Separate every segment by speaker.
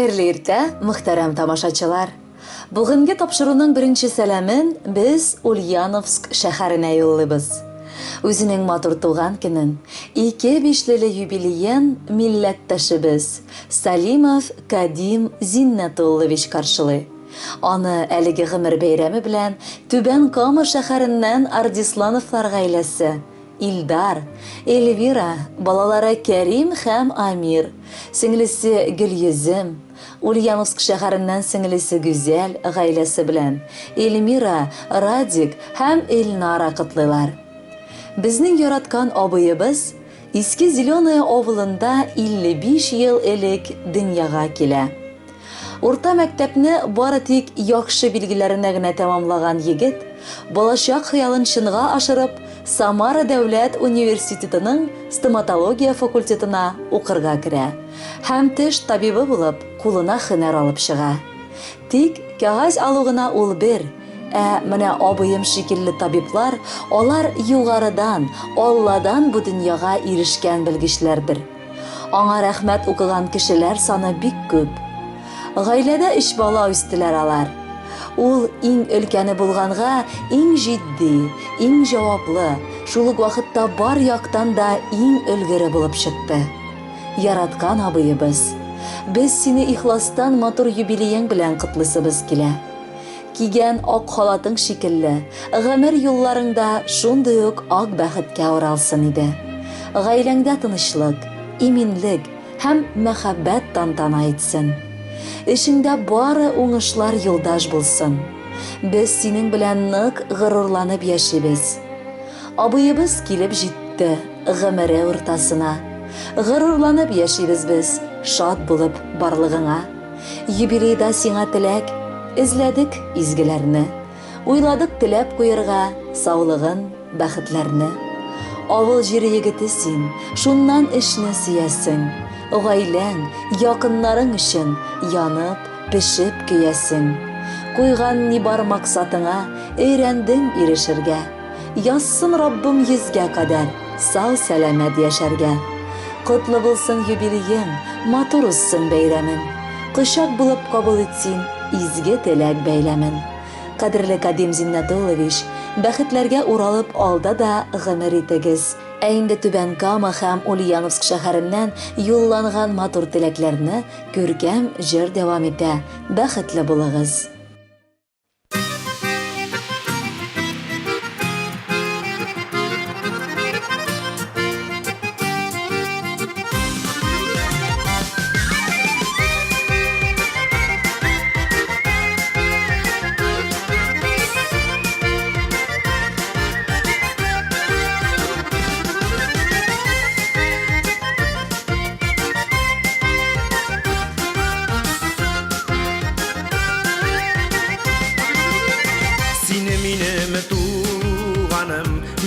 Speaker 1: Хәерле иртә, мөхтәрәм тамашачылар. Бүгенге тапшыруның беренче сәламен без Ульяновск шәһәренә юллыйбыз. Үзенең матур туган көнен, 2-5ле юбилеен милләттәшебез Салимов Кадим Зиннәтуллович каршылый. Аны әлеге гомер бәйрәме белән Түбән Кама шәһәреннән Ардислановлар гаиләсе Илдар, Эльвира, балалары Кәрим һәм Амир, сеңлесе Гөлйөзем, Ульяновск шәһәреннән сеңлесе Гүзәл гаиләсе белән Эльмира, Радик һәм Эльнара котлыйлар. Безнең яраткан абыебыз Иске Зеленое авылында 55 ел элек дөньяга килә. Урта мәктәпне бары тик яхшы билгеләренә генә тәмамлаган егет, балачак хыялын чынга ашырып, Самара дәүләт университетының стоматология факультетына укырга керә һәм теш табибы булып, кулына һөнәр алып чыга. Тик кәгазь алугына ул бер, менә абыем шикелле табиблар, алар югарыдан, Алладан бу дөньяга ирешкән белгечләрдер. Аңа рәхмәт укыган кешеләр саны бик күп. Гаиләдә 3 бала үстеләр алар. Ул иң өлкәне булганга, иң җитди, иң җаваплы, шул ук вакытта бар яктан да иң өлгере булып чыкты. Яраткан абыебыз, без сине ихластан матур юбилеең белән котлыйсыбыз килә. Кигән ак халатың шикелле, гомер юлларыңда шундый ук ак бәхеткә уралсын иде. Гаиләңдә тынычлык, иминлек һәм мәхәббәт тантана итсен. Эшеңдә бары уңышлар юлдаш булсын. Без синең белән нык горурланып яшибез. Абыебыз килеп җитте гомере уртасына. Горурланып яшибез без, шат булып барлыгыңа. Юбилейда сиңа теләк, эзләдек изгеләрне. Уйладык теләп куярга саулыгын, бәхетләрне. Авыл җире егете син, шуннан эшне сөясең. Гаиләң, якыннарың өчен янып, пешеп көясең. Куйган ни бар максатыңа, өйрәндең ирешергә. Язсын Раббым 100-гә кадәр, сау сәламәт яшәргә. Котлы булсын юбилеең, матур узсын бәйрәмең. Кочак булып кабул итсин, изге теләк бәйләмен. Кадерле Кадим Зиннәтуллович, бәхетләргә уралып алда да гомер итегез. Ә инде Түбән Кама һәм Ульяновск шәһәреннән юлланган матур теләкләрне күркәм җыр дәвам итә. Бәхетле булыгыз.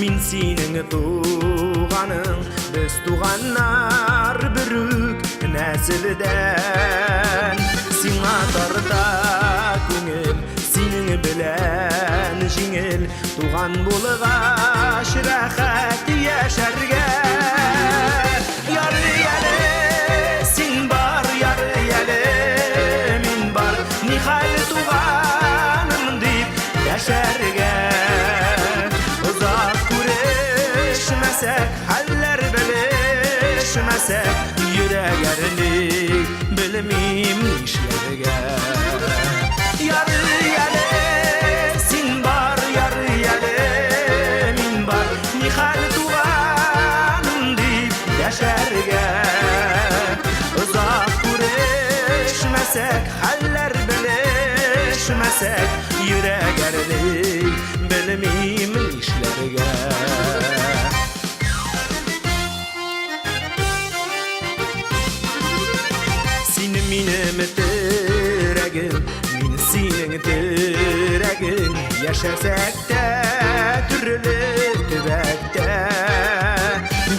Speaker 2: Min senin tuğanın, biz tuğanlar bürük nesilden. Sina tarta küngül, senin bilen jingil, tuğan bulgaş rahat yaşarga. Yar yale, sin bar, yar yale, min bar, nihal tuğanım dip yaşarga. Haller belişmesek, yüreğerlik bilmem işlerge. Yar yale, sin bar, yar yale, min bar, nihal tuğanım dip yaşarge. Uzak kuruşmesek, haller belişmesek, yüreğerlik bilmem işlerge. Minim teregin, min senin teregin. Yaşasak da türlü tübekte,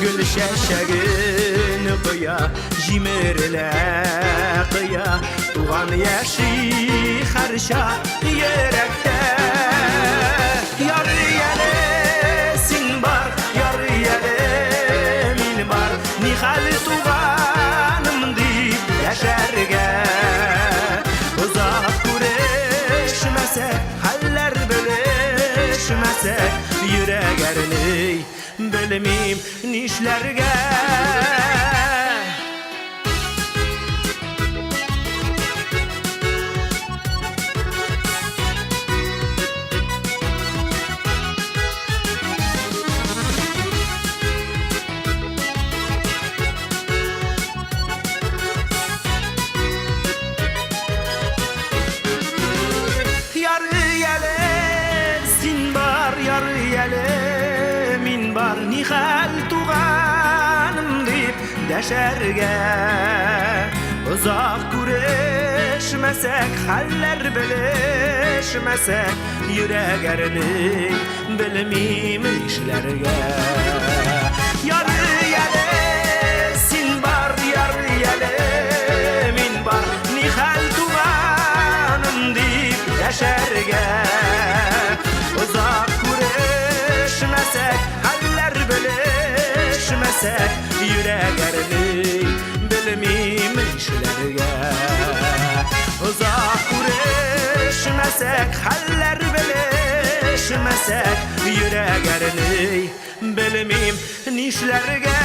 Speaker 2: gül şaşagın kıya, jimirle kıya, tuğan yaşı harşa yürekte. Yar yale, sin bar, yar yale, min bar, nihal tuğanım dip yaşarga. bilmeyim nişlerge. Min bar nihal tuğanım deyip deşerge. Uzak güreşmesek, haller beleşmesek, yüreğerini bilmeyim işlerge. Yarı yele sin bar, yarı yele min bar nihal tuğanım deyip deşerge. Uzak güreşmesek, haller beleşmesek, yüreğerini bilmeyim işlerge. Uzak güreşmesek, haller beleşmesek, yüreğerini bilmeyim nişlerge.